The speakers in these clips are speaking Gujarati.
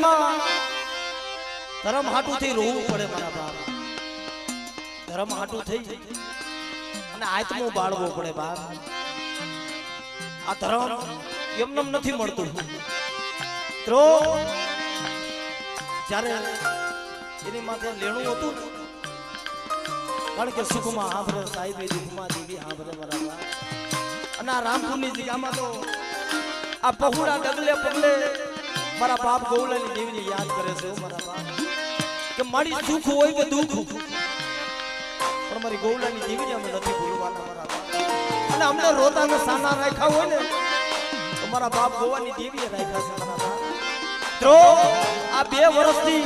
જગતમાં ધર્મ હાટું થઈ રોવું પડે મારા બાપ, ધર્મ હાટું થઈ અને આત્મો બાળવો પડે બાપ. આ ધર્મ એમનેમ નથી મળતું. તો જ્યારે એની માથે લેણું હતું, કારણ કે સુખમાં હાંભરે સાહેબ દુઃખમાં દેવી હાંભરે મારા બાપ. અને આ રામપુરની જગ્યામાં તો આ પહોળા ડગલે પગલે મારા બાપ ગૌલાની દેવીને યાદ કરે છે મારા બાપ, કે મારી સુખ હોય કે દુઃખ પણ મારી ગૌલાની દેવીને અમે નથી ભૂલવાના મારા બાપ. અને અમને રોતાને સાના રાખ્યા હોય ને તો મારા બાપ ગોવાની દેવીએ રાખ્યા છે મારા બાપ. તો આ 2 વર્ષથી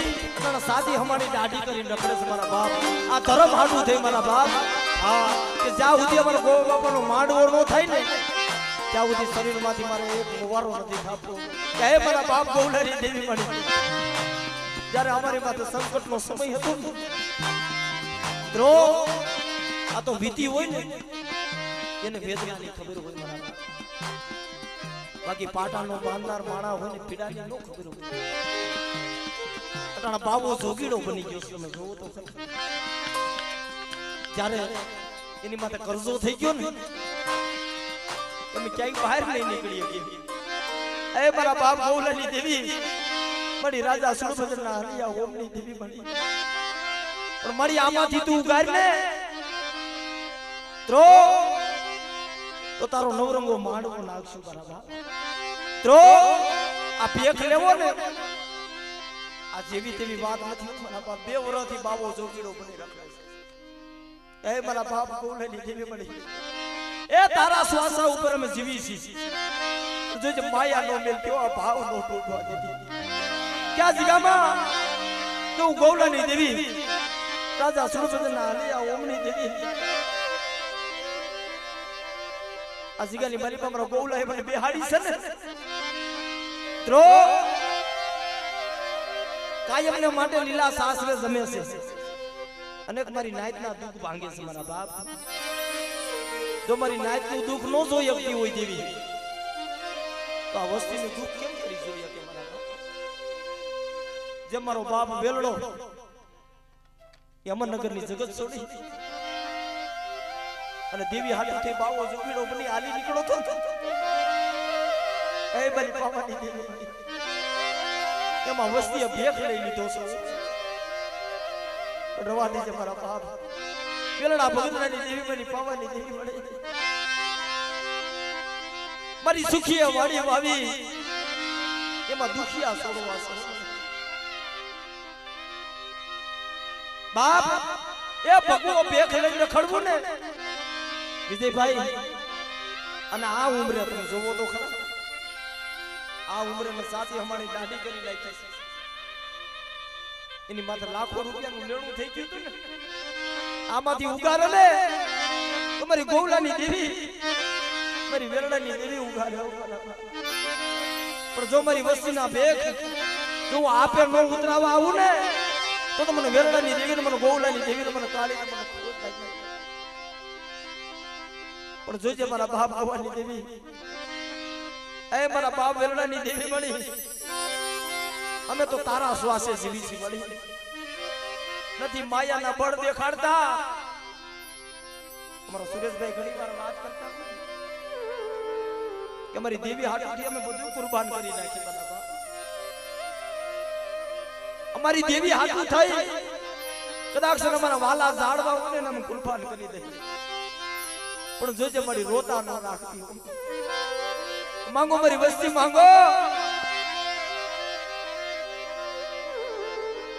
સાદી હમારી દાઢી કરીને રખડે છે મારા બાપ. આ ધર્મ હાટું થઈ મારા બાપ. હા, કે જ્યાં સુધી અમારો ગોવા બાપાનો માંડવો ન થાય ને ત્યાં સુધી શરીરમાંથી મારે એક મુવારો નથી થાપતો. કે હે મારા બાપ ગૌલાની દેવી મળી, જ્યારે અમારી પાસે સંકટનો સમય હતો ને તો આ તો વીતી હોય ને એને વેદનાની ખબર હોય મારા બાપ. બાકી પાટાનો બાંધનાર માણા હોય ને પીડાની નો ખબર હોય. અટાણા બાવો જોગીડો બની ગયો છે, તમે જોવો તો જ્યારે એની માથે કરજો થઈ ગયો ને તમે ક્યાંય બહાર નહીં નીકળી ગઈ. એ મારા બાપ ગૌલાની દેવી મળી, રાજા સુરભદ્રના હરિયા ઓમની દેવી મળી, પણ મળી આમાંથી તું ઉગાર ને તો તારો નવરંગો માંડવો નાખશું મારા બાપ. તો આ ભેખ લેવો ને આ જેવી તેવી વાત નથી મારા બાપ. 2 વર્ષથી બાવો જોગીડો બની રખાય છે. એ મારા બાપ ગૌલાની દેવી મળી, એ તારા શ્વાસા ઉપર અમે જીવી છીએ. જોજે માયા નો મેલ કેવો ભાવ નો તૂટવા દેતી. ક્યાં જગ્યામાં તો ગૌલાની દેવી, રાજા સુરભદ્રના હરિયા ઓમની દેવી, આ જગ્યાની મારી પર મારો ગૌલાએ મને બેહાડી છે ને તો કાયમને માટે લીલા સાસરે જમે છે. અનેક મારી નાયતના દુઃખ ભાંગે છે મારા બાપ. જો મારી નાયતનું દુઃખ ન જોઈ શકતી હોય દેવી તો આ વસ્તીનું દુઃખ કેમ કરી જોઈએ કે મારા બાપ. જે મારો બાપ વેલડો યમનગરની જગત છોડી અને દેવી હાથથી બાવો જોગીડો બની હાલી નીકળો તો એ બની પાવાની દેવી એમાં વસ્તીએ ભેખ લઈ લીધો છે. રવા દેજે મારા બાપ. વેલડા ભગતરાની દેવી બની પાવાની દેવી મળી, મારી સુખીએ વાડી વાવી એમાં દુખિયા છોડવા છે બાપ. એ ભગવો ભેખ લઈને ખડવું ને વિજયભાઈ, અને આ ઉંમરે તમે જોવો તો ખરા, આ ઉંમરે મેં સાથી અમારી દાઢી કરી નાખી છે. એની માથે લાખો રૂપિયાનું લેણું થઈ ગયું હતું ને, આમાંથી ઉગારો લે તો મારી ગૌલાની દેવી, મારી વેરડાની દેવી ઉગારે. પણ જો મારી વસ્તીના ભેખ જો આપે ન ઉતરાવા આવું ને તો મને વેરડાની દેવી ને મને ગૌલાની દેવી ને મને કાળી ને મને ખોટ લાગી. પણ જોજે મારા બાપ ગૌલાની દેવી, એ મારા બાપ વેરડાની દેવી મળી, અમે તો તારા શ્વાસે જીવી છી મળી, નથી માયાના બળ દેખાડતા. અમારો સુરેશભાઈ ઘણી વાર વાત કરતા કે અમારી દેવી હાટુથી અમે બધું કુરબાન કરી નાખી મારા બાપ. અમારી દેવી હાટુ થઈ કદાચ અમારા વાલા ઝાડવા હોય ને અમે કુરબાન કરી દઈએ, પણ જોજે મારી રોતા ન રાખતી. માંગો મારી વસ્તી માંગો,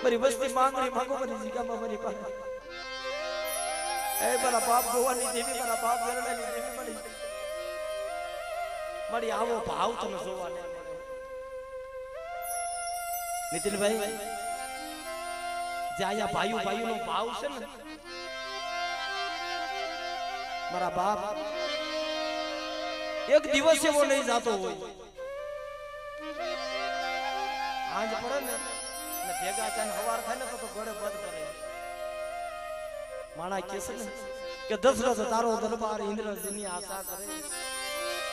મારી વસ્તી માંગણી માંગો મારી જગ્યામાં મારી પાસે. એ મારા બાપ ગોવાની દેવી, મારા બાપ વેરડાની દેવી મળી, મારી આવો ભાવ તમે જોવા નહીં મળે. નીતિનભાઈ, જે આયા ભાઈઓ ભાઈઓ નો ભાવ છે ને મારા બાપ, એક દિવસ એવો નહીં જાતો હોય, આજ પડે ને ભેગા થઈને હવાર થાય ને તો ગળે બંધ કરે. માણા કે છે ને કે દશરથ તારો દરબાર ઇન્દ્રજીની આશા કરે,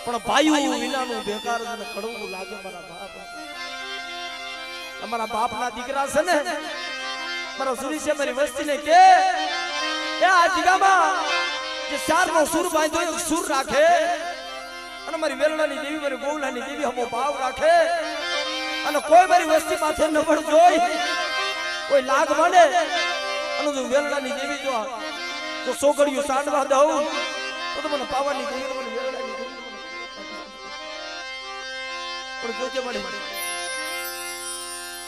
પણ ભાઈઓ વિનાનું બેકાર અને કડવું લાગે મારા બાપ. અમારા બાપના દીકરા છે ને મારો સુરી છે મારી વસ્તીને કે આ જગ્યામાં જે ચારનો સુર બાંધ્યો સુર રાખે અને મારી વેલણાની દેવી મારી ગોવલાની દેવી હમો ભાવ રાખે અને કોઈ મારી વસ્તી માથે નબળ જોઈ કોઈ લાગ માંડે અને જો વેલણાની દેવી જો સોગડિયું સાંડવા દઉં તો મને પાવાની દેવી મને વેલણાની દેવી પણ જોજે મળી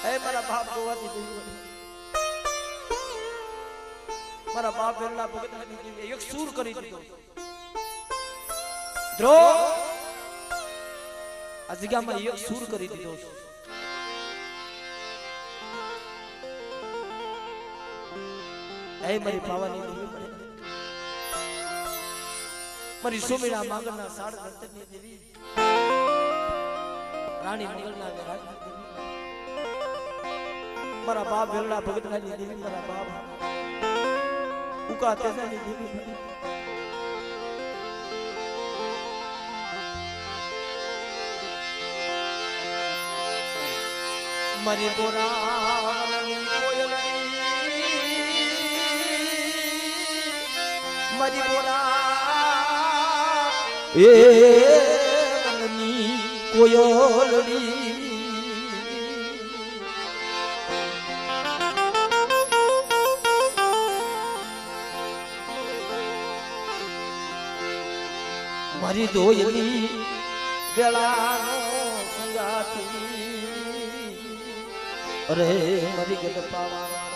હે મારા બાપ ગોવાથી દેવી મારા બાપ વેલણા ભગતની દેવી એક સૂર કરી દીધો દ્રો આ જગ્યામાં એક સૂર કરી દીધો હે મારી પાવાની દેવી મારી સોમીના માંગણના સાડ ગણતરની દેવી રાણી મંગલના રાજની દેવી મારા બાપ વેલણા ભગતની દેવી મારા બાપ ઉકા તેજાની દેવી મારી બોરાવની કોયલની મારી બોરા એ વનની કોયલની મારી દોયલી વેળાનો સંગાતી અરે મારી ગદ પાવાના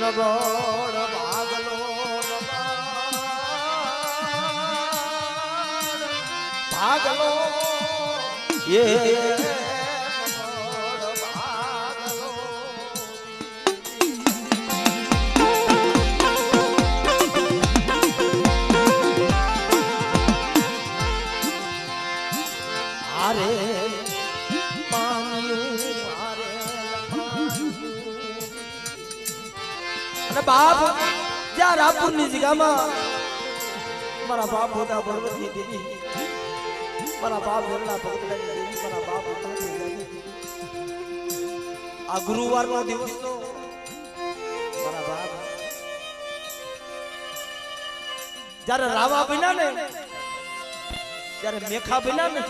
નગોડ ભાગલો ભાગલો એ નગોડ ભાગલો આરે પામ્યું આરે અને બાપ જ્યાં રાપુરની જગ્યામાં મારા બાપ હોતા પર્વતની દેવી મારા બાપ વેલણા ભગતની દેવી મારા બાપ હોતા આ ગુરુવારનો દિવસ તો મારા બાપ જ્યારે રાવા બન્યા ને જ્યારે મેખા બન્યા ને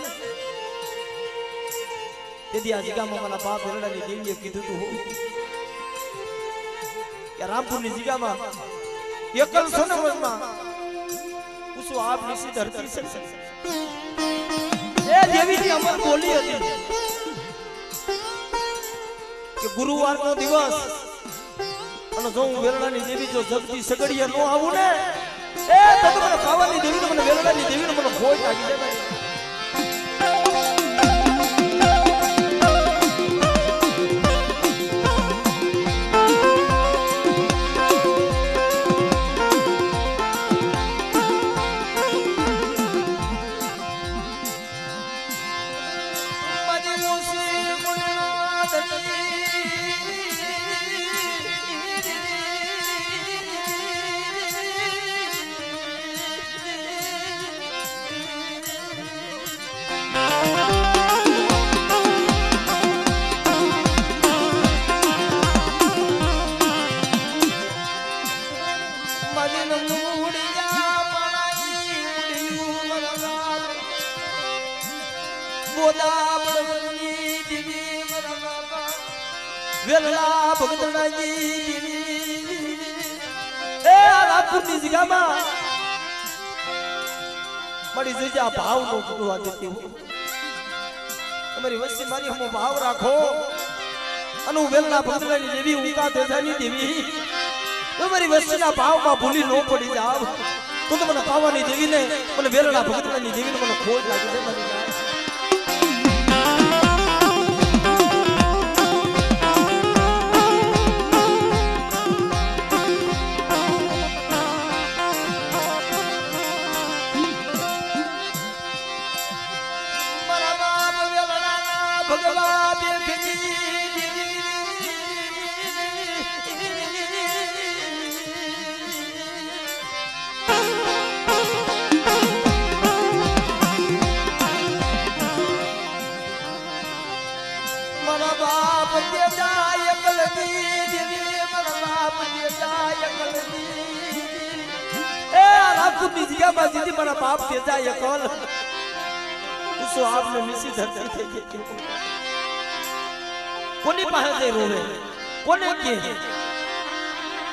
તેથી આ જગ્યામાં મારા બાપ વેલણાની દેવીએ કીધું તું કે રામપુરની જગ્યામાં એકલ સોનવરમાં કુસુ આપ નિશી ધરતી છે એ દેવીની અમર બોલી હતી કે ગુરુવારનો દિવસ અને જો હું વેલણાની દેવી જો જગતી સગડીએ નો આવું ને એ તો મને ખાવાની દેવી મને વેલણાની દેવી મને ખોટ લાગી જાય વેલણા ભગતનાજી એ રાપુરની જગ્યામાં મારી જગ્યા ભાવ નો જોવા દેતી હું તમારી વસ્તી મારી હમો ભાવ રાખો અને હું વેલણા ભગતનાજી દેવી ઉકા તેજાની દેવી તમારી વસ્તીના ભાવમાં ભૂલી ન પડી જાવ તો મને પાવાની દેવીને મને વેલણા ભગતનાજી દેવીને મને ખોટ લાગી છે મારી ની જગ્યામાં જીતી મારા બાપ તેજા એકલ ઉસો આપને મિસી ધરતી થઈ ગઈ કોની પાસે જઈ રોવે કોને કે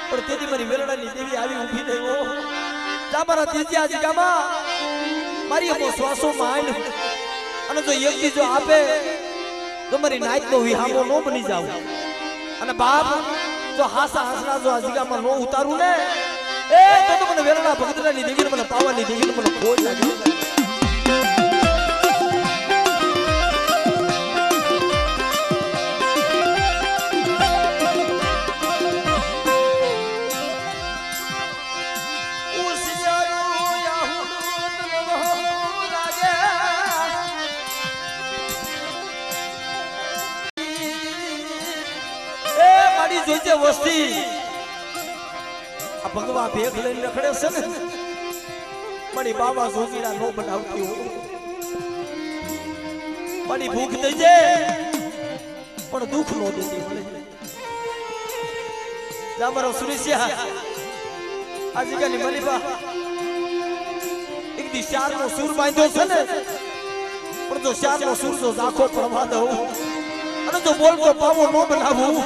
પણ તેદી મારી વેલડાની દેવી આવી ઊભી રહી ઓ જા મારા તેજા જગ્યામાં મારી અમો શ્વાસો માં અને જો એક જો આપે તો મારી નાઈટ નો વિહામો નો બની જાવ અને બાપ જો હાસા હાસના જો આ જગ્યામાં નો ઉતારું ને એ તો મને વેલડા ભગતરાની દેવીને મને પાવાની દેવીને મને ખોજ લાગી જોઈજે વસ્તી આ ભગવા ભેગ લઈને રખડે છે ને મારી બાબા જોગીરા નો બનાવતી હો મારી ભૂખ દેજે પણ દુઃખ નો દેતી મળે જામરો સુરેશિયા આ જગ્યાની મલીબા એક દી ચાર નો સૂર બાંધ્યો છે ને પણ જો ચાર નો સૂર જો ઝાખો પ્રભા દઉં અને જો બોલતો પાવો નો બનાવું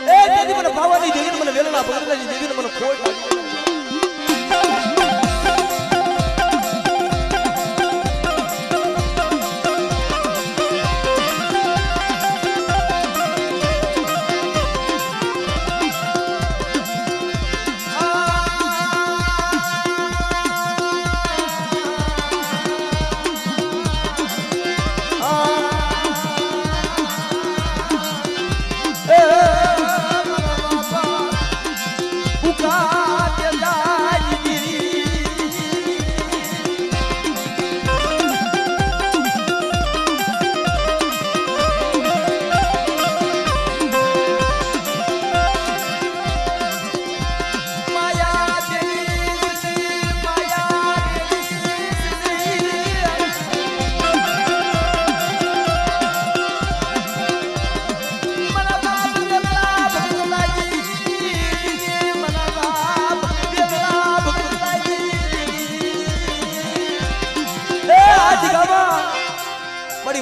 એ તેદી મને પાવાની દેવીને મને વેલડા ભગતરાની દેવીને મને ખોટ લાગી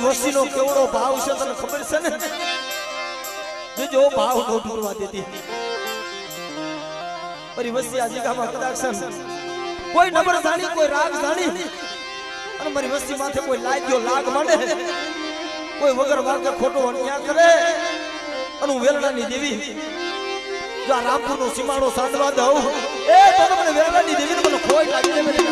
વસ્તી નો કેવડો ભાવ છે તને ખબર છે ને જો ભાવ નો ઢૂરવા દેતી મારી વસ્તી આ જગ્યામાં કદાચ કોઈ નંબર જાણી કોઈ રાગ જાણી અને મારી વસ્તી માથે કોઈ લાગ્યો લાગ માંડે કોઈ વગર વાગે ખોટો અન્યાય કરે અને હું વેલડાની દેવી જો આ રામપુર નો સીમાડો સાંધવા દઉં એ તો મને વેલડાની દેવીને મને ખોઈ લાગી દે મને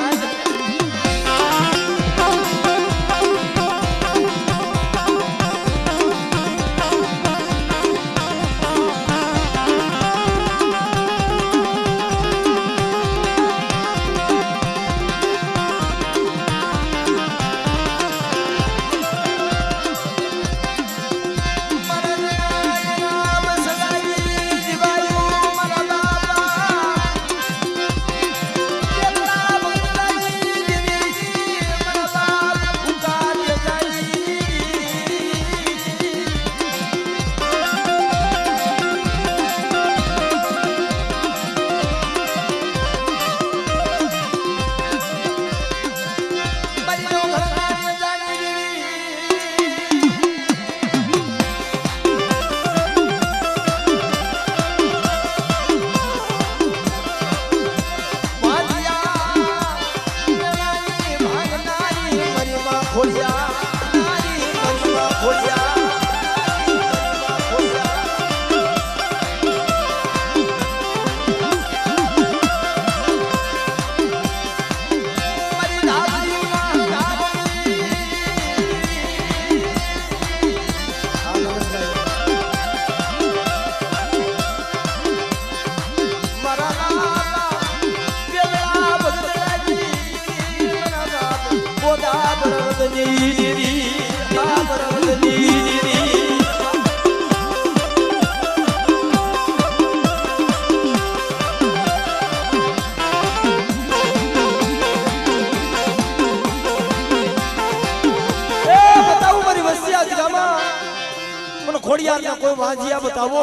ખોડિયાર ના કોઈ વાંજિયા બતાવો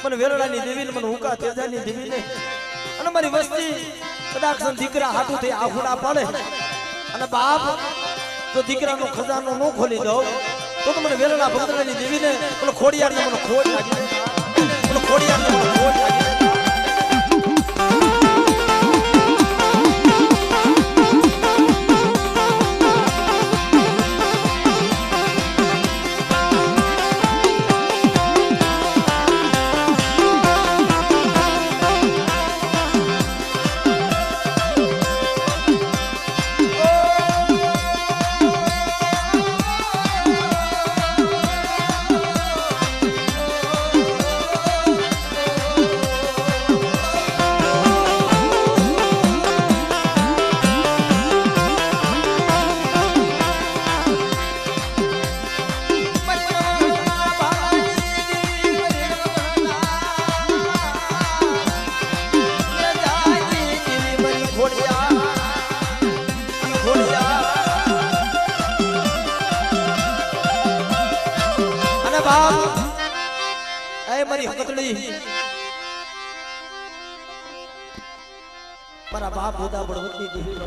મને વેલડાની દેવીને મને હુકા તેજાની દેવીને અને મારી વસ્તી કદાચ દીકરા હાથું થઈ આહુડા પડે અને બાપ તો દીકરાનો ખજાનો ન ખોલી દઉં તો મને વેલણા ભગતરાની દેવીને પેલો ખોડિયારને મને ખોટ લાગી પેલો ખોડિયારને મને ખોટ લાગી મારી હકતડી મારા બાપ હોતા બળવંતી દેવી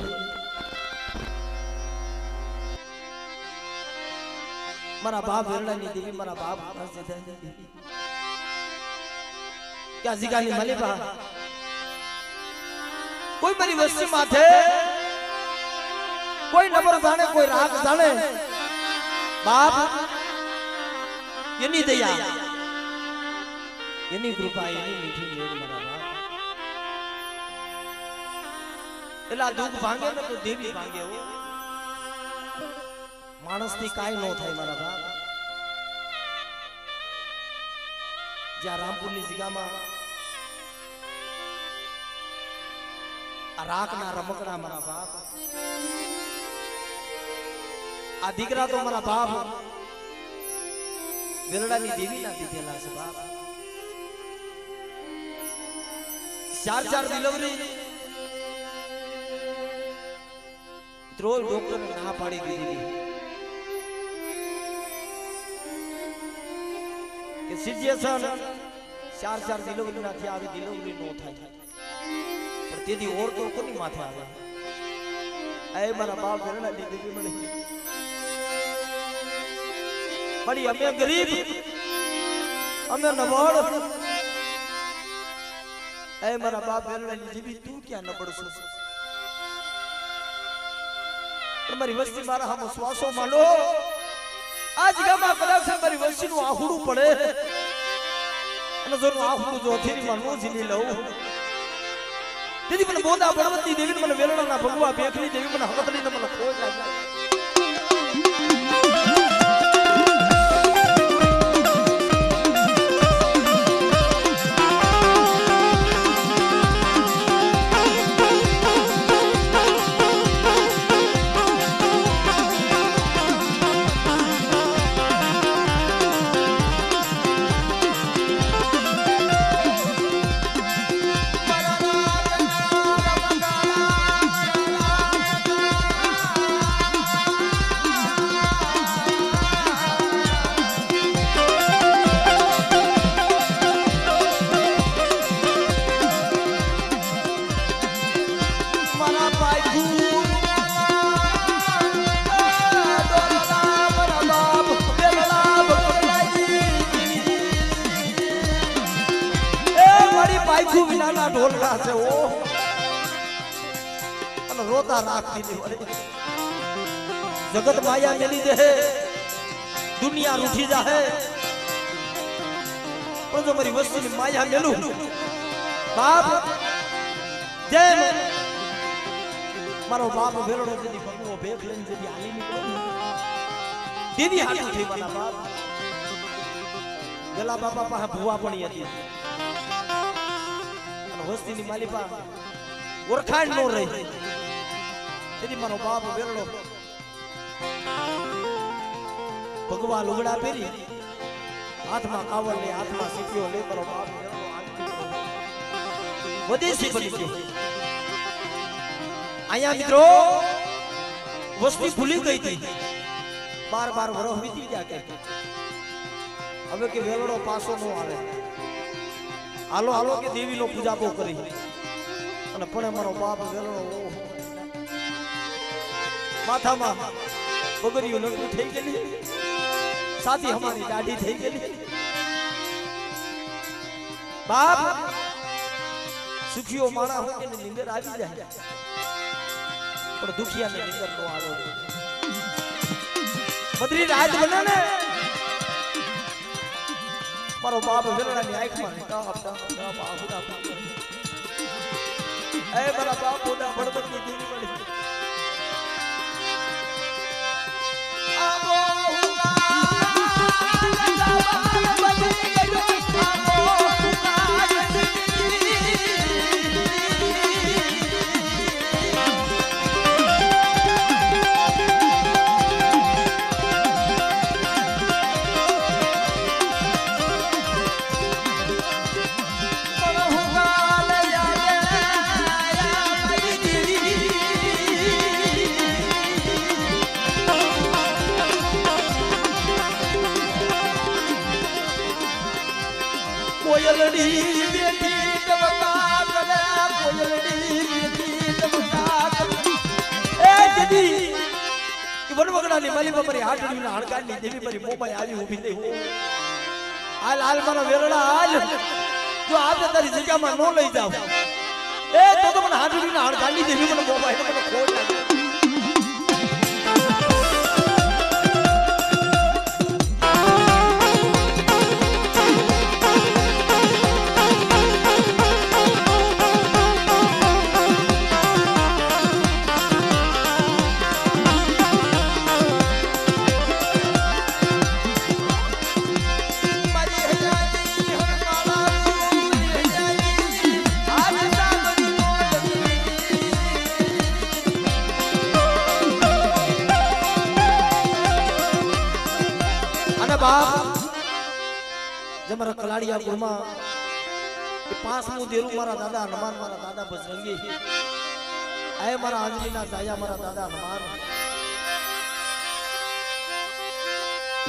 મારા બાપ વેરડાની દેવી મારા બાપ ક્યાં જીગાની માલિબા કોઈ મારી વસ્તી માથે કોઈ નંબર જાણે કોઈ રાગ જાણે બાપ એની દયા એની કૃપા એની મીઠી મેળ મારા બાપ એલા દુઃખ ભાંગે ને તો દેવી ભાંગે હો માણસથી કાઈ નો થાય મારા બાપ જ્યાં રામપુરની જગ્યામાં આ રાખના રમકડા મારા બાપ આ દીકરા તો મારા બાપ વેરડાની દેવીના દીધેલા છે બાપ ચાર ડિલિવરી ત્રોય ડોક્ટર ના પાડી દીધી કે સિચ્યુએશન ચાર ડિલિવરી ના થયા આવી ડિલિવરી નો થાય પણ તેથી ઓર તો કોની માથે આવે એ મારા બાપ વેરડા દીધી મને પડી અમે ગરીબ અમે નબળ એ મારા બાપ વેરડાની જીવી તું ક્યાં નબળશો મારી વસ્તી મારા હામો શ્વાસો માંડો આજ ગામમાં કદાચ મારી વસ્તીનું આહુડું પડે અને જો આહુડું જો અથેરીમાં નો ઝીલી લઉં તેથી મને બોધા બળવંતી દેવી મને વેરડાના ભગવા બેખલી દેવી મને હકતડીને મને ખોટ લાગી ઢોલના છે ઓ અને રોતા રાખતી જગત માયા મેલી દે દુનિયા રૂઠી જાહે પણ જો મારી વસ્તુની માયા મેલું બાપ જેમ મારો બાપ વેરડો જેની ભગવો ભેખ લઈને જેની હાલી નીકળ્યો તેની હાલી થઈ મારા બાપ ગલા બાપા પાસે ભુવા પડી હતી વસ્તીની માલિપા ઓળખાણ નો રહી તેથી મારો બાપ વેરડો ભગવા લુગડા પહેરી હાથમાં કાવડ લે હાથમાં સીપ્યો લે મારો બાપ વેરડો વદેશી બની ગયો અહીંયા મિત્રો વસ્તી ભૂલી ગઈ હતી 12 વર્ષ વીતી ગયા કે હવે કે વેરડો પાછો નો આવે હાલો હાલો કે દેવીનો પૂજાપો કરી અને પણ મારો બાપ વેલો માથામાં બગડીયું નકરી થઈ ગયેલી સાથી અમારી દાઢી થઈ ગયેલી બાપ સુખીઓ માણા હોય ને નીંદર આવી જાય પણ દુખિયાને નીંદર નો આવે બદરી રાત બને ને મારો બાપ વેલણાની આંખમાં એ મારા બાપ ઓડા બળબડની દીવી પડી કોયલડી બેઠી ટબકા કરે કોયલડી બેઠી ટબકા કરે એ દીદી કે વડવગડાની માલી બાપરી હાટડીના હડકાની દેવી પરી મોબાઈ આવી ઊભી થઈ હાલ હાલ મારો વેરડા હાલ જો આજે તારી જગ્યામાં નો લઈ જાવ એ તો મને હાટડીના હડકાની દેવી મને મોબાઈ મને ખોટ લાગે जमरा कलाड़िया गुरमा ये पांच मुंह देरू मारा दादा हनुमान मारा दादा बजरंगी आए मारा आंजली ना जाया मारा दादा हनुमान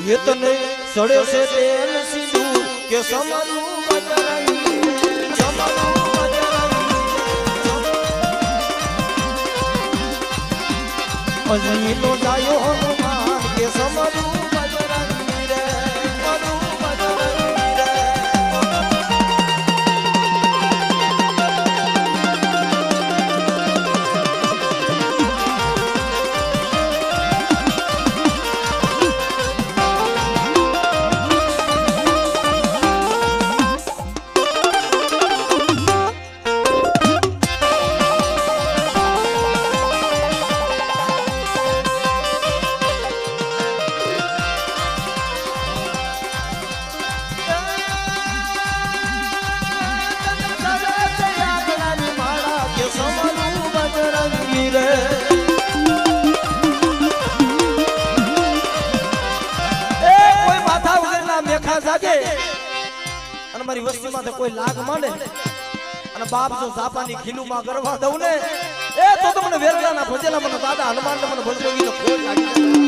ये तो नहीं सड़े से तेल सिंदूर के समरू बजरंगी समरू बजरंगी अजनी लो जायो हनुमान के समरू मारी वस्ती में कोई लाग माने अने बाप जो जापानी खिलू में गरवा दऊ ने ए तो मने वेरला ना भजेला मने दादा हनुमान ने मने बजरंगी ने खोल लागी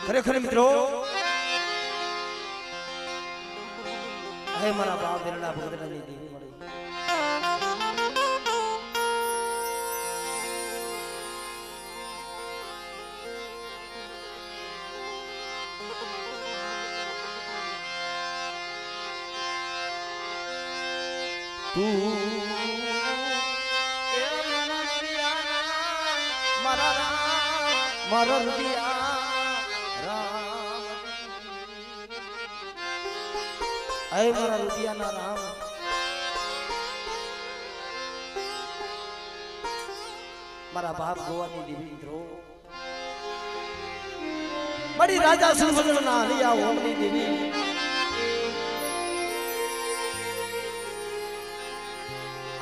ખરેખર મિત્રો હે મારા બાપ વેરડા ભગતની દેવી મળી મારા રૂપિયા રામ હે મારા રૂપિયાના રામ મારા બાપ ગોવાની દેવી મિત્રો મારી રાજા સુરભદ્રના હરિયા ઓમની દેવી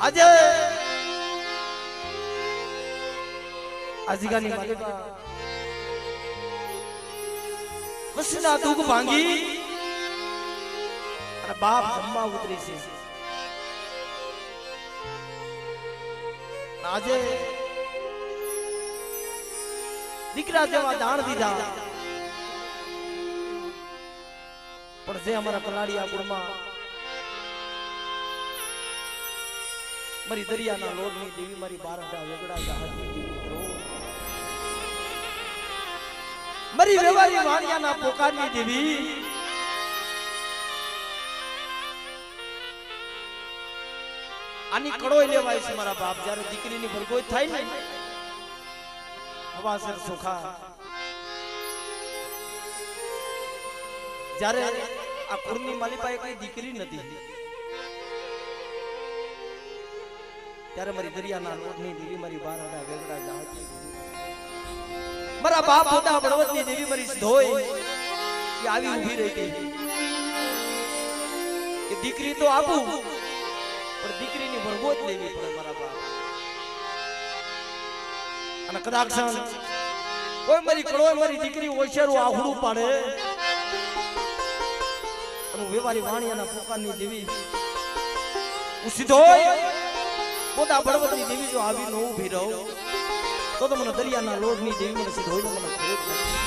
આજે આજગાની માલિકા વસના દુઃખ ભાંગી અને બાપ જમવા ઉતરી છે આજે દીકરા જેવા દાણ દીધા પણ જે અમારા કલાડિયા કુળમાં મારી દરિયાના લોડની દેવી મારી બારંડા વેગડા જહાજની દેવી મિત્રો મારી વેવારી વાણિયાના પોકારની દેવી આની કડોય લેવાય છે મારા બાપ જ્યારે દીકરીની ભરગોઈ થાય ને હવાસર સુખા જ્યારે આ કુળની માલિપાએ કઈ દીકરી નથી ત્યારે મારી દરિયાના લોટની દેવી મારી બારડા વેગડા જહાજની મારા બાપ પોતા બળવતની દેવી મારી ધોઈ એ આવી ઊભી રહી ગઈ કે દીકરી તો આપું પણ દીકરીની ભરગો જ લેવી પડે મારા બાપ અને કદાચ કોઈ મારી કડોય મારી દીકરી ઓશેરું આહુડું પાડે અને વેવારી વાણિયાના પોકારની દેવી હું સીધો પોતા બળવતની દેવી જો આવી ન ઊભી રહું તો મને દરિયાના લોડની દેવી મને સીધો મને ખોટ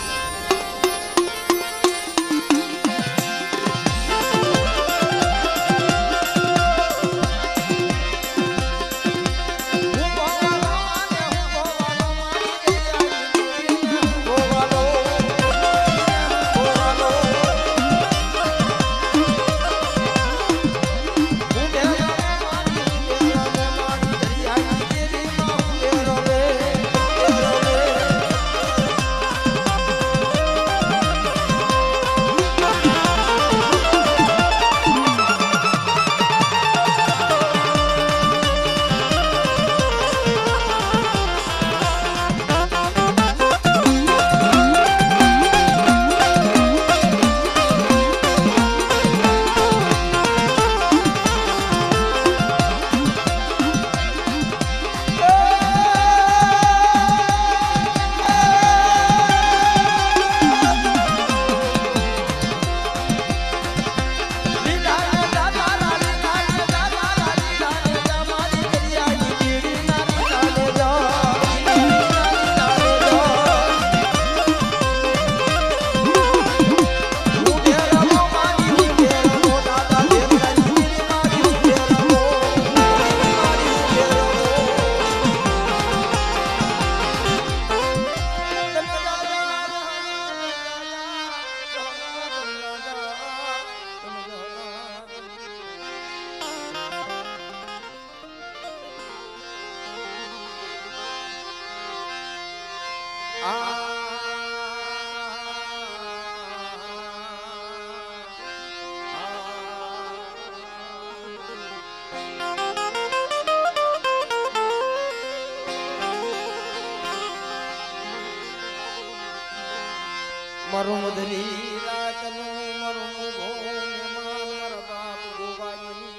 મારું મધરી રાતનું મારું ગો મહેમાન મારા બાપ ગોવાની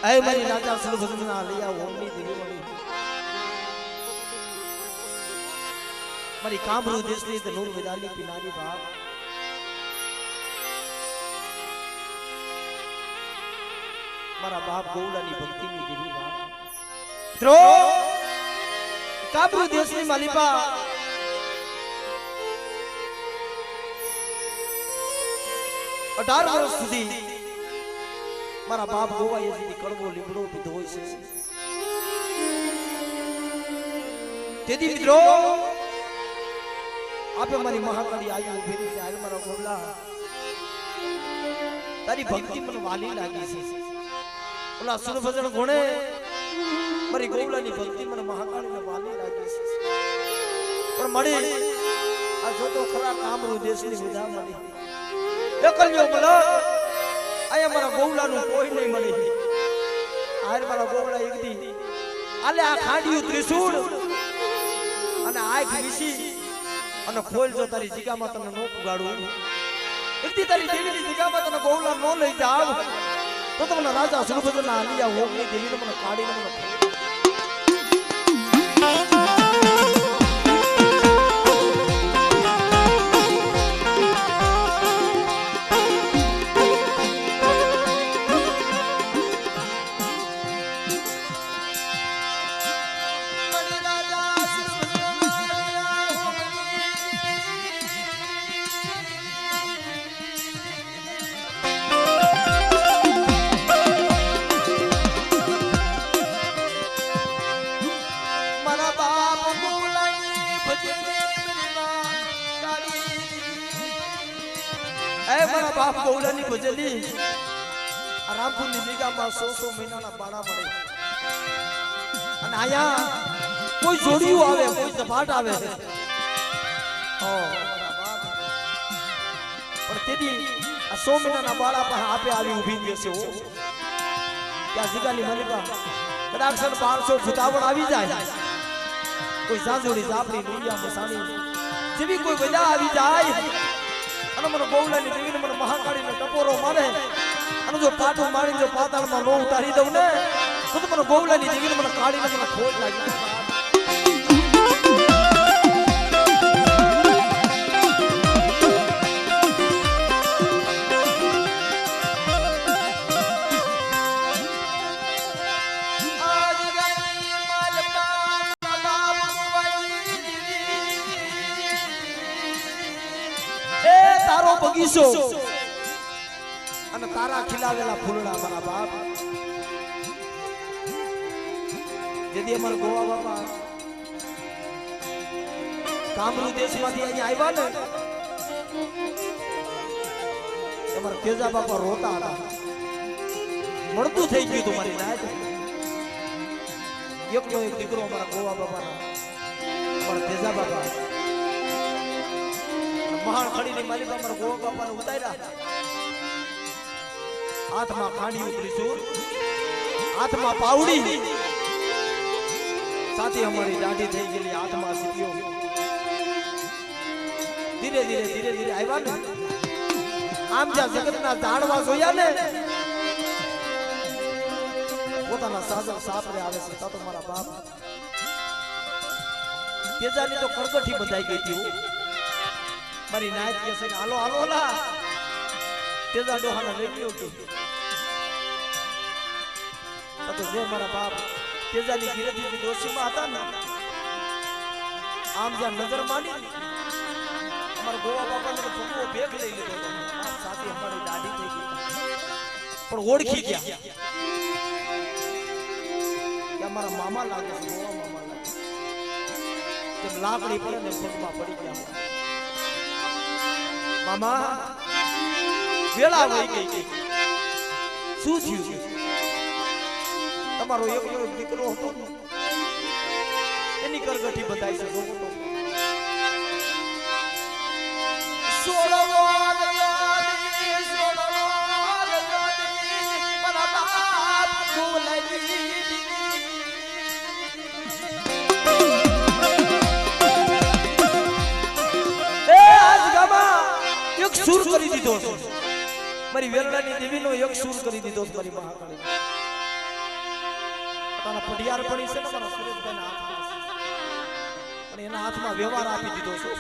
આય મારી રાજા સુરભદ્રના લૈયા ઓમની દેવી મળી મારી કામરૂ દેશની તે નૂર વિદાલી પિનારી બાપ મારા બાપ ગોવલાની ભક્તિની દેવી બાપ મિત્રો કામરૂ દેશની માલિપા 18 વર્ષ સુધી મારા બાપ ગોવાએ સુધી કડવો લીમડો પીધો હોય છે તેથી મિત્રો આપે મારી મહાકાળી આવી ઉભી રહી છે આજે મારા ગોવલા તારી ભક્તિ મને વાલી લાગી છે ઓલા સુરભજન ગોણે મારી ગોવલાની ભક્તિ મને મહાકાળીને વાલી લાગી છે પણ મળી આ જોતો ખરા કામરૂ દેશની વિધા મળી એકલ્યો મળે આયા મારા ગોવલાનું કોઈ નહીં મળી આર મારા ગોવલા એકદી આલે આ ખાંડિયું ત્રિશૂળ અને આંખ વિસી અને ખોલ જો તારી જીગામાં તને નો પુગાડું એકદી તારી દેવીની જીગામાં તને ગોવલા નો લઈ જાવ તો તમને રાજા સુરભદ્રના આલિયા હોગની દેવીને મને કાઢીને મને બાપ ગોવલાની ભજલી રામપુરની નિગામાં 100 મહિનાના બાળા મળે અને આયા કોઈ જોડિયું આવે કોઈ ઝપાટ આવે ઓ પણ તેદી આ 100 મહિનાના બાળા પાસે આપે આવી ઊભી દેશે હો ત્યાં જીગાની મલિકા કદાચ 1200 જુતાવણ આવી જાય કોઈ સાંજોડી જાપડી લુડિયા મસાણી જેવી કોઈ વજા આવી જાય અને મને ગોવલાની દેવીને મને મહાકાળીનો ટપોરો મારે અને જો પાટું મારી જો પાતાળમાં નો ઉતારી દઉં ને તો મને ગોવલાની દેવીને મને કાળીને મને ખોટ લાગી બગીચો અને તારા ખીલાવેલા ફૂલડા મારા બાપ જેદી અમારા ગોવા બાપા કામરૂ દેશમાંથી અહીંયા આવ્યા ને અમારા તેજા બાપા રોતા હતા મળતું થઈ ગયું તમારી નાય એકનો એક દીકરો અમારા ગોવા બાપાના અમારા તેજા બાપા મહાન ખડીની માલિકા મારા ગોવા બાપાને ઉતાર્યા હાથમાં ખાંડિયું ત્રિશૂળ હાથમાં પાવડી સાથે અમારી દાઢી થઈ ગયેલી હાથમાં સીટીઓ ધીરે ધીરે આવ્યા ને આમ જ્યાં જગતના ઝાડવા જોયા ને પોતાના સાજર સાપરે આવે છે તો મારા બાપ તેજાની તો કડકઠી બંધાઈ ગઈ હતી મારી નાયત કે છે હાલો હાલો લા તેજા ડોહાને લઈ ગયો કે તો જે મારા બાપ તેજાની ગીરથી દોશીમાં હતા ને આમ જ્યાં નજર માંડી અમારા ગોવા બાપાને તો ભૂકો ભેગ લઈ લીધો સાથે અમારી દાઢી થઈ ગઈ પણ ઓળખી ગયા કે અમારા મામા લાગે છે ગોવા મામા લાગે તેમ લાકડી પડે ને પગમાં પડી ગયા મામા વેળા વહી ગઈ શું થયું તમારો એક દીકરો હતો એની કરગઠી બંધાઈ છે જોવો સુર કરી દીધો મારી વેલડાની દેવીનો એક સુર કરી દીધો મારી મહાકાળી તારા પડિયાર પડી છે ને મારા સુરેશભાઈના હાથમાં અને એના હાથમાં વ્યવહાર આપી દીધો છે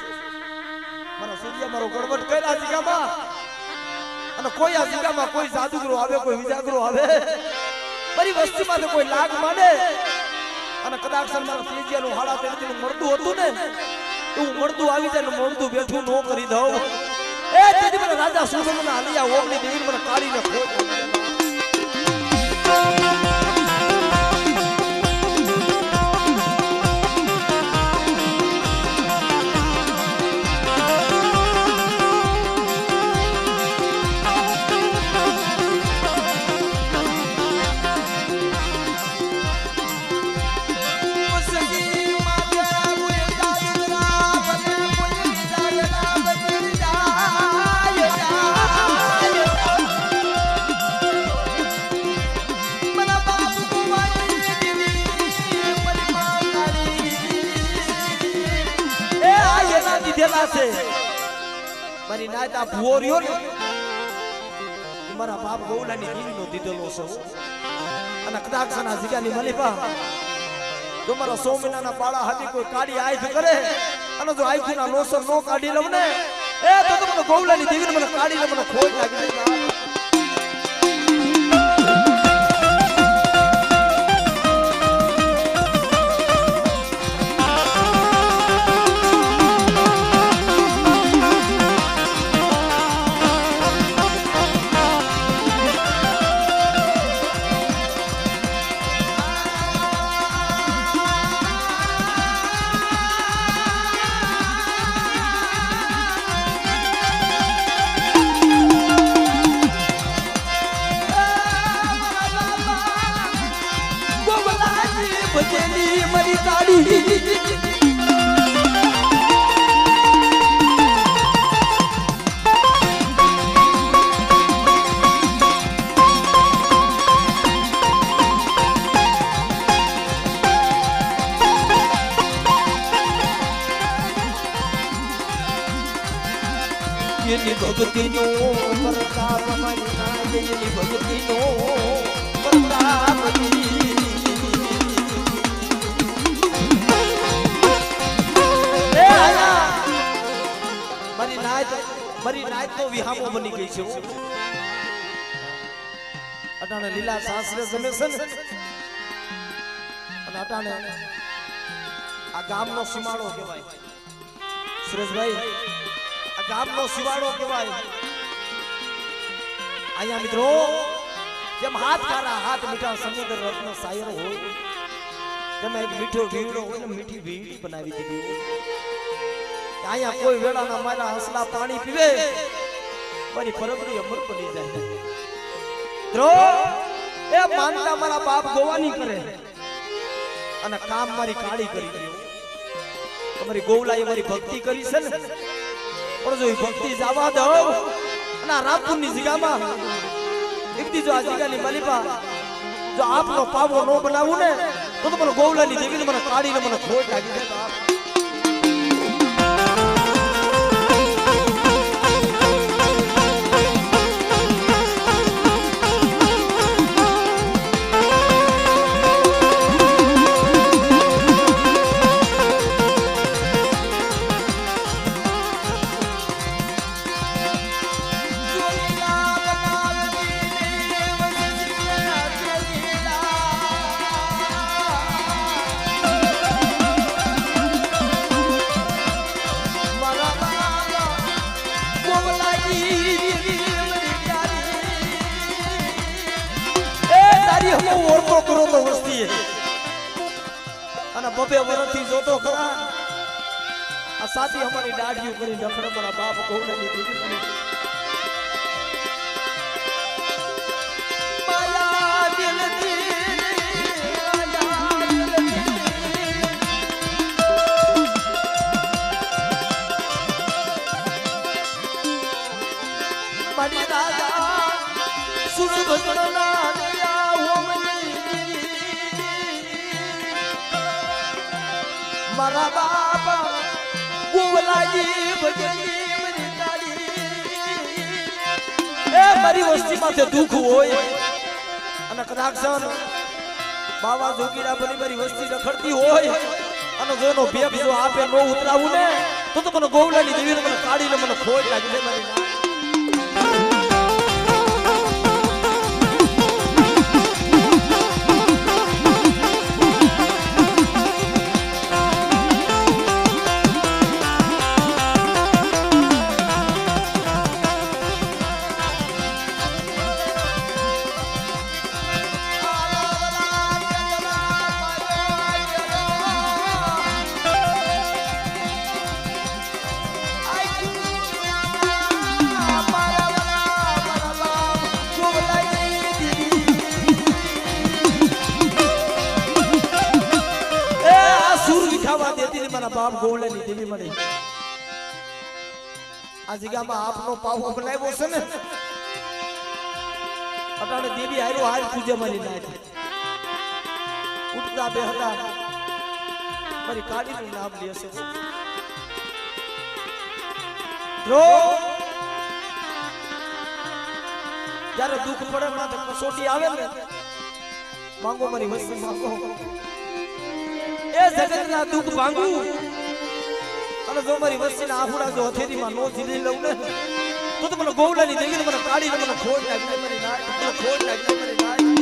મારા સૂર્ય મારો ગડબડ કર્યા જીગામાં અને કોઈ આ જીગામાં કોઈ જાદુગરો આવે કોઈ વિજાગરો આવે મારી વસ્તીમાં કોઈ લાગ માંડે અને કદાચ મારા તેજિયાનું હાડા તેજિયાનું મળતું હતું ને એવું મળતું આવી જાય ને મળતું બેઠું નો કરી દઉં એ તેજી મને રાજા સુગમના હલિયા ઓમની દેવી મને કાઢીને ખોટ મારી નાતા ભુવરિયો ને મારા બાપ ગોવલાની દીવીનો દીધેલો છે અને કદાક્ષના જીગાની મલીપા જો મારા 100 મહિનાના બાળા હાથી કોઈ કાઢી આઈફ કરે અને જો આઈફના લોસર નો કાઢી લઉં ને એ તો મને ગોવલાની દીવીને મને કાઢીને મને ખોટ લાગી જાય મરી કાઢી એની ભક્તિનો પ્રતાપ મારી નાય એની ભક્તિનો પ્રતાપ મારી નાય તો વિહામો બની ગઈ છે અટાણે લીલા સાસરે જમે છે ને અને અટાણે આ ગામનો સીમાડો કહેવાય સુરેશભાઈ આ ગામનો સીમાડો કહેવાય અહીંયા મિત્રો જેમ હાથ કારા હાથ મીઠા સમુદ્ર રત્ન સાયર હોય તેમ એક મીઠો વીવડો હોય ને મીઠી વીડી બનાવી દીધી હોય અહીંયા કોઈ વેળાના મારા હસલા પાણી પીવે મારી પરબડી અમર પડી જાય દ્રો એ માનતા મારા બાપ ગોવાની કરે અને કામ મારી કાળી કરી ગયો તમારી ગોવલાએ મારી ભક્તિ કરી છે ને પણ જો ભક્તિ જવા દો અને રામપુરની જગ્યામાં એક દી જો આ જગ્યાની મલીપા જો આપનો પાવો નો બનાવું ને તો મને ગોવલાની દેવીને મને કાઢીને મને ખોટ લાગી જાય ઓરતો કરો તો વસ્તી અને બબે વરથી જોતો ખરા આ સાથી અમારી દાઢીઓ કરી ડખડે મારા બાપ ગોવલાની દીકરી માયા દિલથી મારી રાજા સુરભદ્રના મારા બાપા ગોવલાજી ભજની મરી કાઢી એ મારી વસ્તી માથે દુઃખ હોય અને કદાચ બાવા જોગીરા બની મારી વસ્તી રખડતી હોય અને જોનો ભેગ જો આપે નો ઉતરાવું ને તો મને ગોવલાની દેવીને મને કાઢીને મને ખોટ લાગી જાય મારી બાપ ગોવળની દેવી મળી આ જગ્યામાં આપનો પાવો બનાવ્યો છે ને અટાણે દેવી હારો હાર પૂજે મારી નાખી ઉઠતા બે હતા મારી કાળીનું નામ લે છે રો જ્યારે દુઃખ પડે માથે કસોટી આવે ને માંગો મારી વસ્તુ માંગો એ જગતના દુઃખ ભાંગું અને જો મારી વસ્તીના આફુડા જો હથેળીમાં નો ઝીલી લઉં ને તો મને ગોવલાની દેવીને મને કાઢીને મને ખોટ લાગી મારી નાય મને ખોટ લાગી મારી નાય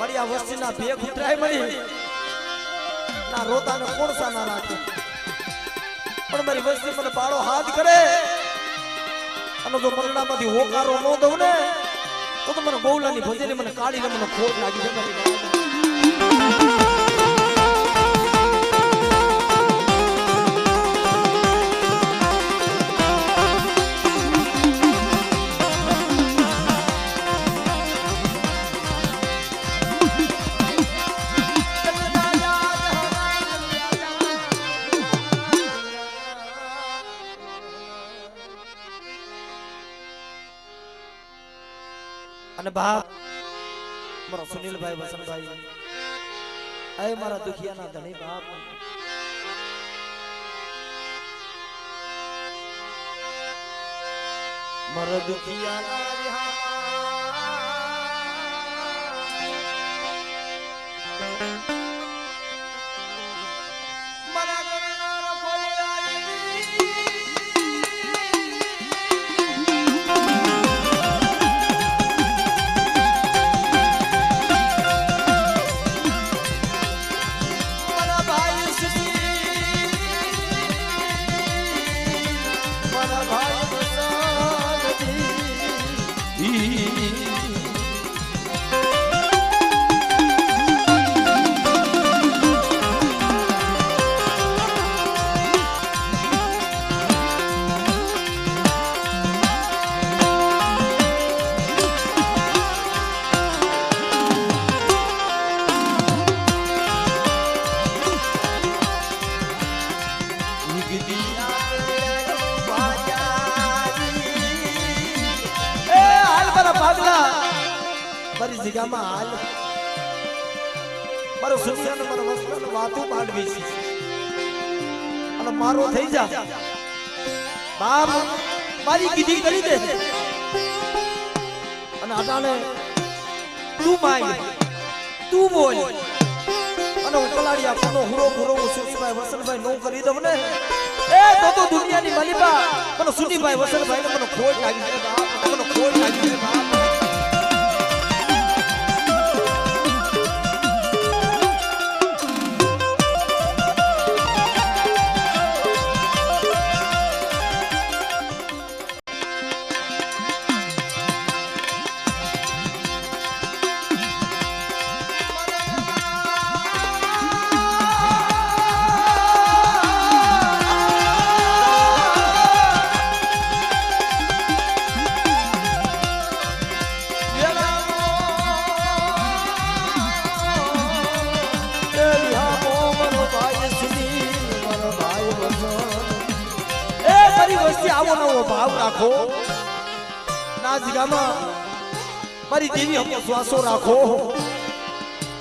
મારી આ વસ્તીના ભેગ ઉતરાય મળી ના રોતાને કોણ સાના રાખે પણ મારી વસ્તી મને બાળો હાથ કરે અને જો મરણામાંથી હોકારો ન દઉં ને તો મને ગોવલાની ભજેલી મને કાઢીને મને ખોટ લાગી છે મારી અને બાપ મારા સુનિલભાઈ વસંતભાઈ એ મારા દુખિયાના ધણી બાપ મારા દુખિયાના મારી જગ્યામાં હાલ મારો સુનિયાને મારા વસ્ત્રને વાતું માંડવી છે અને મારો થઈ જા બાપ મારી કીધી કરી દે અને અટાણે તું માંગ તું બોલ અને હું કલાડિયા કોનો હુરો હુરો સુનિભાઈ વસંતભાઈ નો કરી દઉં ને એ તો દુનિયાની માલિકા મને સુનિભાઈ વસંતભાઈ ને મને ખોટ લાગી છે બાપ મને ખોટ લાગી છે બાપ આવો નવો ભાવ રાખો ના જગામાં મારી દેવી હમ શ્વાસો રાખો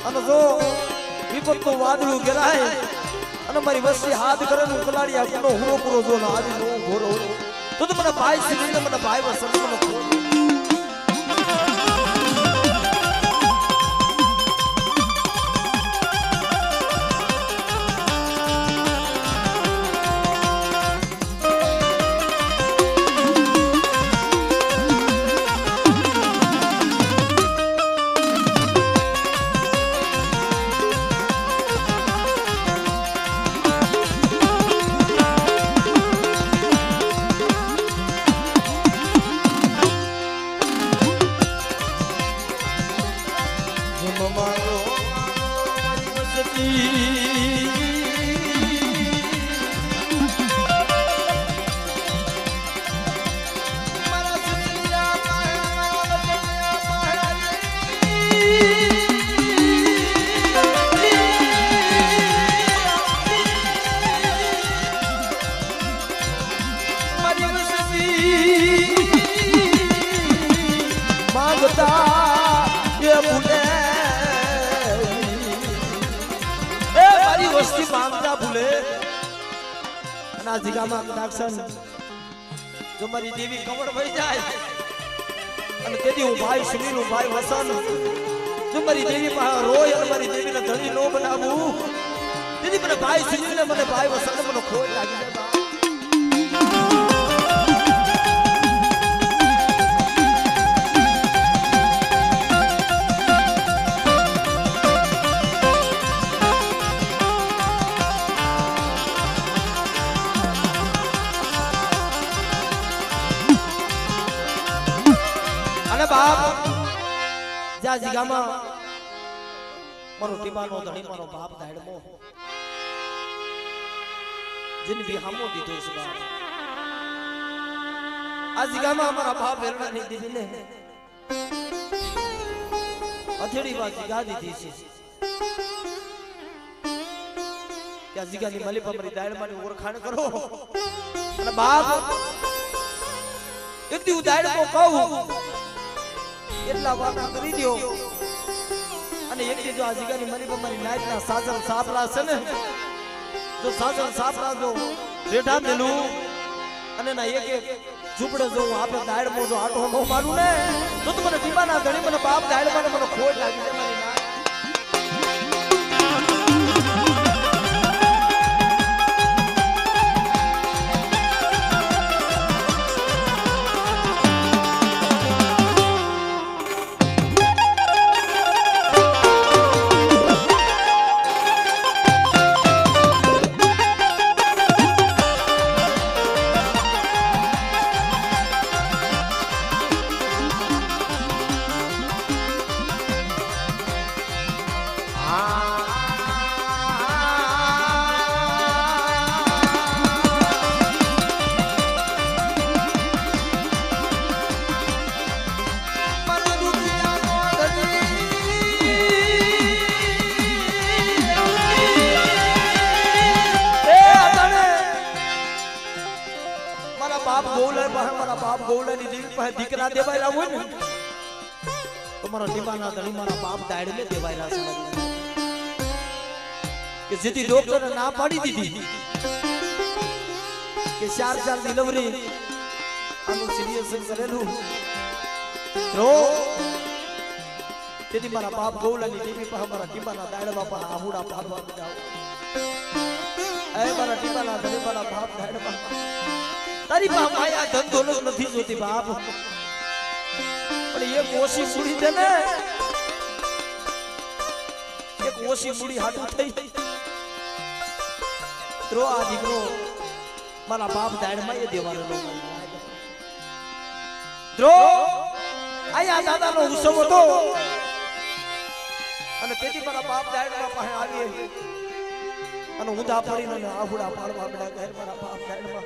અને જો વિપતનું વાદળું ગરાય અને મારી વસ્તી હાથ કરે ને કલાડિયા કોનો હુરો પૂરો જો ના આવી નો ઘોરો તો મને ભાઈ શ્રીને મને ભાઈ વસંત મને વસ્તી માંગતા ભૂલે અને આ જીગામાં કદાક્ષન જો મારી દેવી કવડ ભઈ જાય અને તેથી હું ભાઈ સુનીલ હું ભાઈ વસન જો મારી દેવી પાસે રોય અને મારી દેવીને ધણી નો બનાવું તેથી મને ભાઈ સુનીલને મને ભાઈ વસન મને ખોટ લાગી જાય બાપ જા જીગામાં મારો ટીબાનો ધણી મારો બાપ દાડમો જીન વિહામો દીધો છે બાપ આ જીગામાં મારા બાપ વેરણા ની દીધીને અથેડી વાત જીગા દીધી છે કે જીગાની મલી પર મારી દાડમાની ઓળખાણ કરો અને બાપ એક દી હું દાડમો કહું એટલા વાતા કરી દો અને એક જો આ જીગાની મરી પર મારી નાઈટના સાજન સાપલા છે ને જો સાજન સાપલા જો રેઠા દેલું અને ના એક એક ઝૂપડે જો આપણે દાડમો જો આટો નો મારું ને તો મને દીવાના ધણી મને બાપ દાડમાં મને ખોટ લાગી જાય મારી ના દીકરા દેવાયલા હોય ને તો મારા દીવાના ધણી મારા બાપ દાડ મે દેવાયલા છે કે જેથી ડોક્ટરે ના પાડી દીધી કે 4 ડિલિવરી આનું સિરિયસ કરેલું રો તેથી મારા બાપ ગોલાની દેવી પર મારા દીવાના દાડ બાપા આહુડા પાડવા જાવ એ મારા દીવાના ધણી મારા બાપ દાડ બાપા તારી બાપ આયા ધંધો નથી જોતી બાપ પણ એક ઓછી સુડી દે ને એક ઓછી સુડી હાટું થઈ તો આ દીકરો મારા બાપ દાડમાં એ દેવાનો નો દ્રો આયા દાદાનો ઉત્સવ હતો અને તેથી મારા બાપ દાડમાં પાસે આવી અને ઊંધા પડીને આહુડા પાડવા પડ્યા ઘર મારા બાપ દાડમાં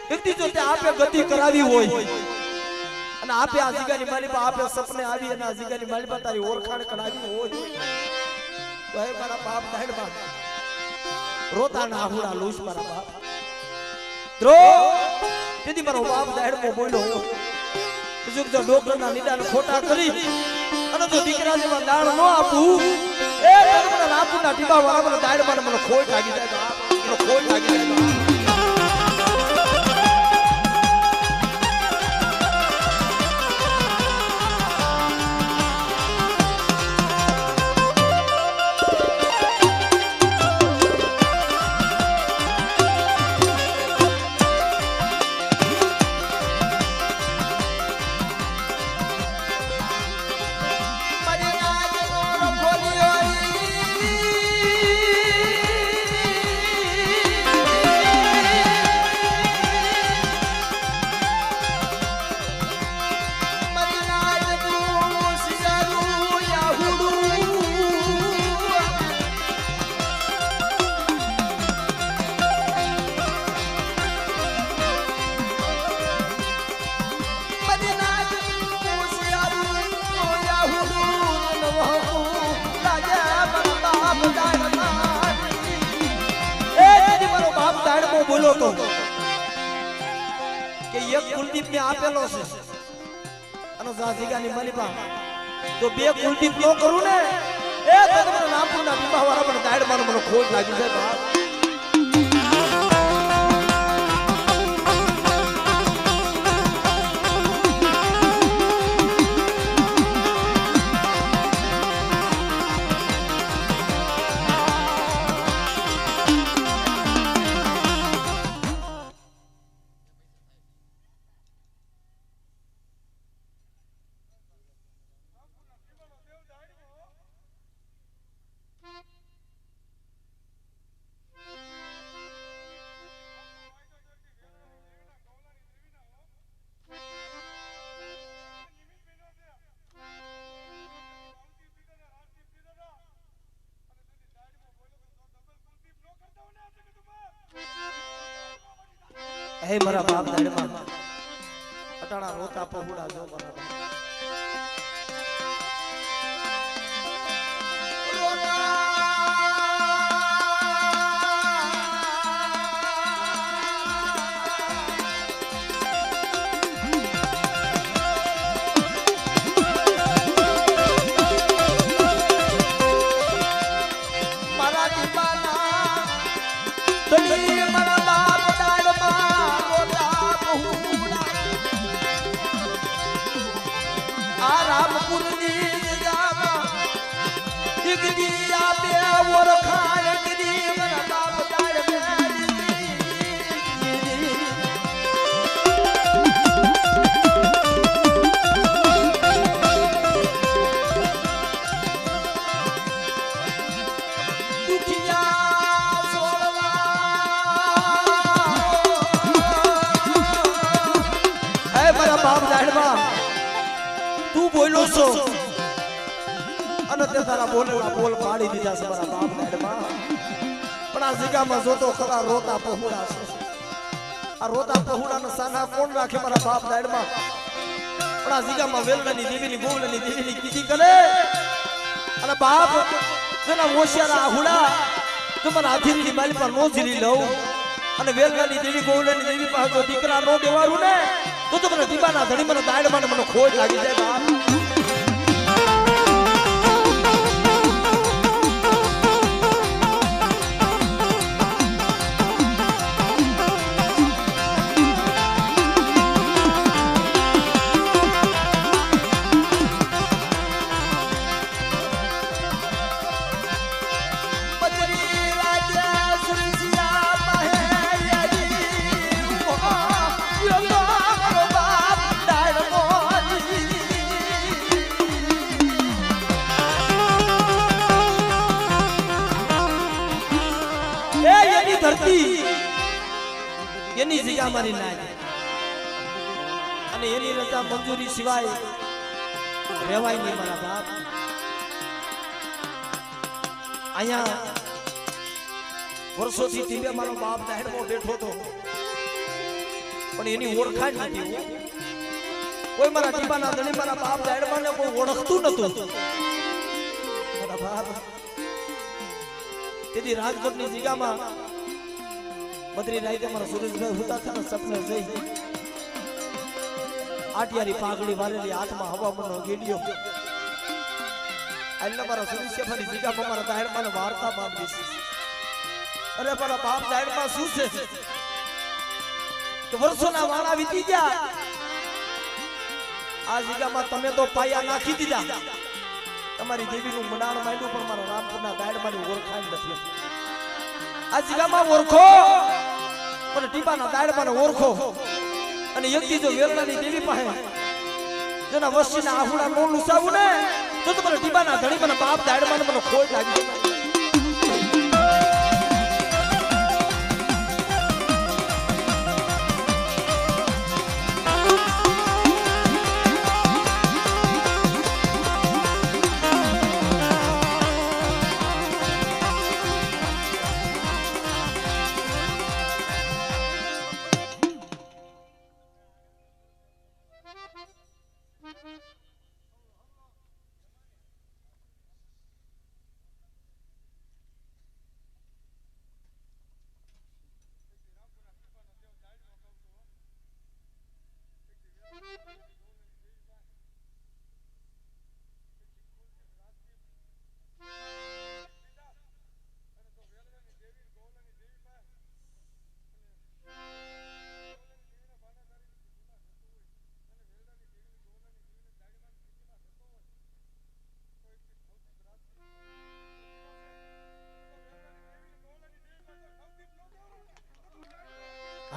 એકદી જો તે આપે ગતિ કરાવી હોય અને આપે આ જીગાની માલી પર આપે સપને આવી અને આ જીગાની માલી પર તારી ઓળખાણ કરાવી હોય તો હે મારા બાપ દાડમાં રોતાના આહુડા લૂસ મારા બાપ દ્રો તેથી મારો બાપ દાડમાં બોલ્યો જો ડોક્ટરના નિદાન ખોટા કરી અને જો દીકરા જેવા દાણ ન આપું એ મને રાપુના ટીબા વાળા મને દાડમાં મને ખોટ લાગી જાય બાપ મને ખોટ લાગી જાય હતો કે એક કુલદીપ ને આપેલો છે અને ઝાઝીગાની મલીબા તો બે કુલદીપ નો કરું ને એ તમને નામપુરના બીબા વાળા પણ દાડ માનો મને ખોટ લાગી છે બાપ હે મારા બાપ દાડમાં અટાણા રોતા પહોળા જો મારા મારા દીવાના તડી મારા બાપ રામપુરની જગામાં દીકરી આપે ઓળખાણ દીદી મારા બાપ દાડ દુખિયા સોળવા હે મારા બાપ દાડમાં તું બોલો છો અને તે તારા બોલેલા બોલ પાડી દીધા છે મારા બાપ દાડમાં પણ આ જગ્યામાં જોતો ખરા રોતા પહોળા છે આ રોતા પહોળાના સાના કોણ રાખે મારા બાપ દાડમાં પણ આ જગ્યામાં વેલવાની દેવીની ગોવલની દેવીની કીધી કરે અને બાપ જેના હોશિયારા આહુડા તમારા હાથીની માલી પર નો જીરી લઉં અને વેલવાની દેવી ગોવલની દેવી પાસે જો દીકરા નો દેવારું ને તો મને દીવાના ધણી મને દાડમાં મને ખોજ લાગી જાય બાપ એની જગ્યા મારી ના અને એની રજા મંજૂરી સિવાય રહેવાય નહીં મારા બાપ અહીંયા વર્ષોથી ટીવે મારો બાપ દાહેડમાં બેઠો હતો પણ એની ઓળખાણ નથી કોઈ મારા ટીબાના ધણી મારા બાપ દાહેડમાં કોઈ ઓળખતું નતું મારા બાપ તેથી રાજકોટની જગ્યામાં બદરી રાઈતે મારા સુરેશભાઈ હોતા હતા સપને જઈ આટિયારી પાઘડી વાળેલી હાથમાં હવામાનનો ગેડિયો એટલે મારા સુરેશભાઈની જગ્યામાં મારા દાહેડમાં વાર્તા માંગી છે અરે મારા બાપ દાહેડમાં શું છે કે વર્ષોના વાળા વીતી ગયા આ જગ્યામાં તમે તો પાયા નાખી દીધા તમારી દેવીનું મંડાણ માંડ્યું પણ મારા રામપુરના દાહેડમાંની ઓળખાણ નથી આ જગ્યામાં ઓળખો મને ટીપાના દાડમાં ઓળખો અને યજ્ઞ જો વેલનાની દેવી પાસે જેના વસ્તીના આહુડા નો લુસાવું ને તો મને ટીપાના ધણી મને બાપ દાડમાં મને ખોટ લાગી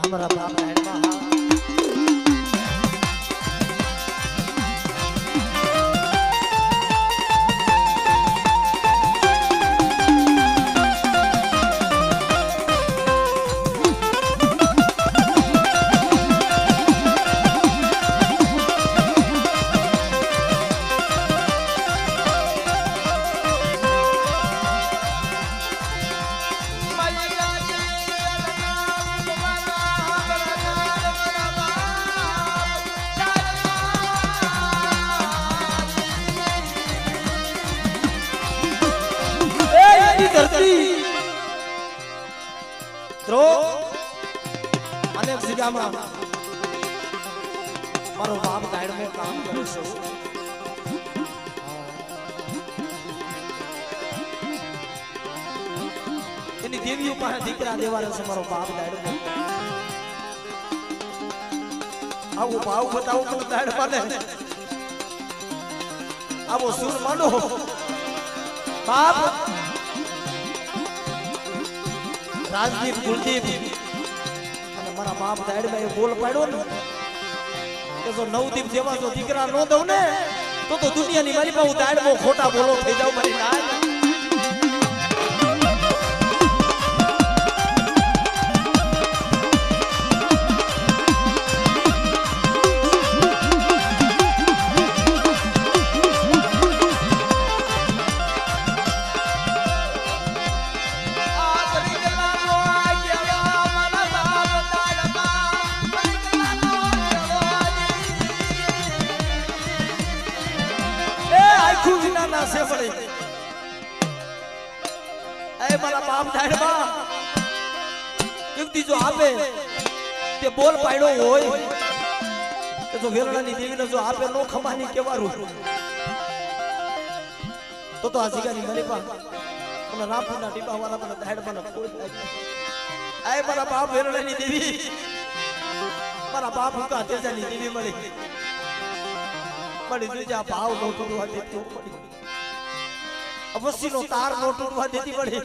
અમારા બાપ નાયણમાં અનેક જગ્યામાં મારો બાપ દાયડમાં કામ કરે છે. એની દેવીઓ પાસે દીકરા દેવાના છે. મારો બાપ દાયડમાં આવો ભાવ બતાવો તો દાયડમાં ને આવો સુર માંડો બાપ રાજદીપ કુલદીપ અને મારા બાપ દાયડમાં એ બોલ પાડ્યો ને કે જો નવદીપ જેવા જો દીકરા નો દઉં ને તો દુનિયાની મારી પાસે દાયડમાં ખોટા બોલો થઈ જાવ મારી નાય. મારા બાપ દાયડમાં યુક્તિ જો આપે તે બોલ પાડ્યો હોય કે જો વેરણાની દેવીને જો આપે નો ખમાની કેવારું તો આ જગ્યાની મલીપા અને રામપુરના ટીપા વાળા મને દાયડમાં કોઈ આય મારા બાપ વેરણાની દેવી મારા બાપ ઉકા તેજાની દેવી મળી જોજે ભાવ નો તોડવા દેતો પડી અવશ્યનો તાર નો તૂટવા દેતી પડે.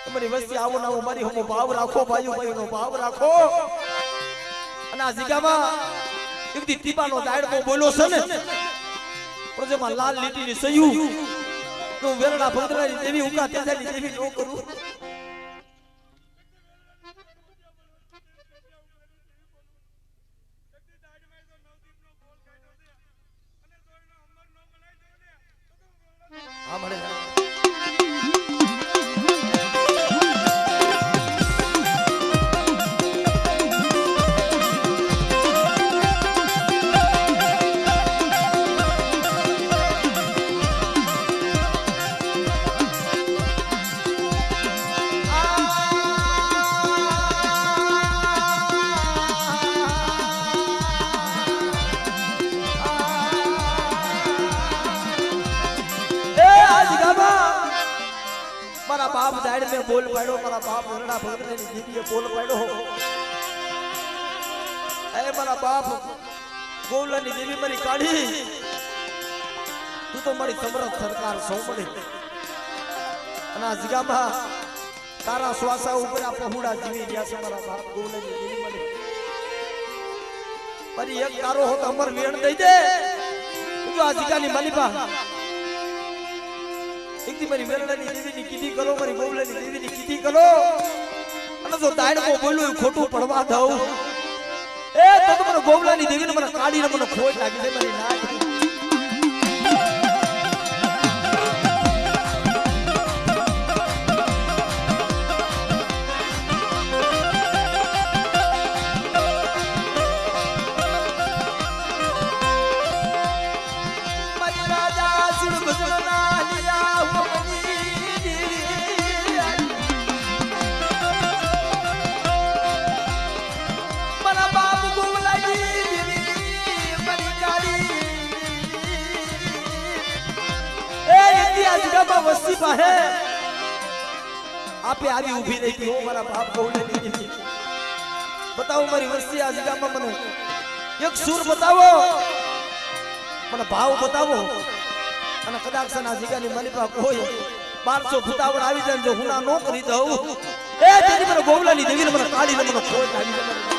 તમારી વસ્તી આવો ના મારી હમો ભાવ રાખો ભાઈઓ ભાઈનો ભાવ રાખો. અને આ જગ્યામાં એકદી ટીપાનો દાયડો બોલ્યો છે ને પણ જેમાં લાલ લીટીની સયું તો વેરણા ભદ્રાની દેવી ઉકા તેજાની દેવી નો કરું. હા મળે મારા બાપ દાડ में बोल पाड़ो मारा बाप वरना भगत ने दीदी बोल पाड़ो ए मारा बाप गोवला ની દેવી મારી કાઢી તું તો મારી સમરથ સરકાર સોમડી અને આ જગ્યામાં તારા શ્વાસા ઉપર આ પહોડા જીવી ગયા છે મારા બાપ ગોવલા ની દેવી મળી પરી એક તારો હોત અમર વેણ દઈ દે તું આ જગ્યાની માલિપા એકદી મારી વેરણાની દેવીની કીધી કરો મારી ગોવલાની દેવીની કીધી કરો અને જો દાયડમાં બોલ્યું ખોટું પડવા દઉં એ તો મને ગોવલાની દેવીને મને કાઢીને મને ખોટ લાગી છે મારી નાક. વસ્તી પાસે આપે આવી ઊભી રહી હતી. મારા બાપ ગોવલાની દેવી બતાવો મારી વસ્તી આ જગ્યામાં મને એક સુર બતાવો મને ભાવ બતાવો અને કદાચ આ જગ્યાની માલિકા કોઈ 1200 ભૂતાવડ આવી જાય જો હુના નો કરી દઉં એ તેની મને ગોવલાની દેવીને મને કાઢીને મને ખોટ આવી છે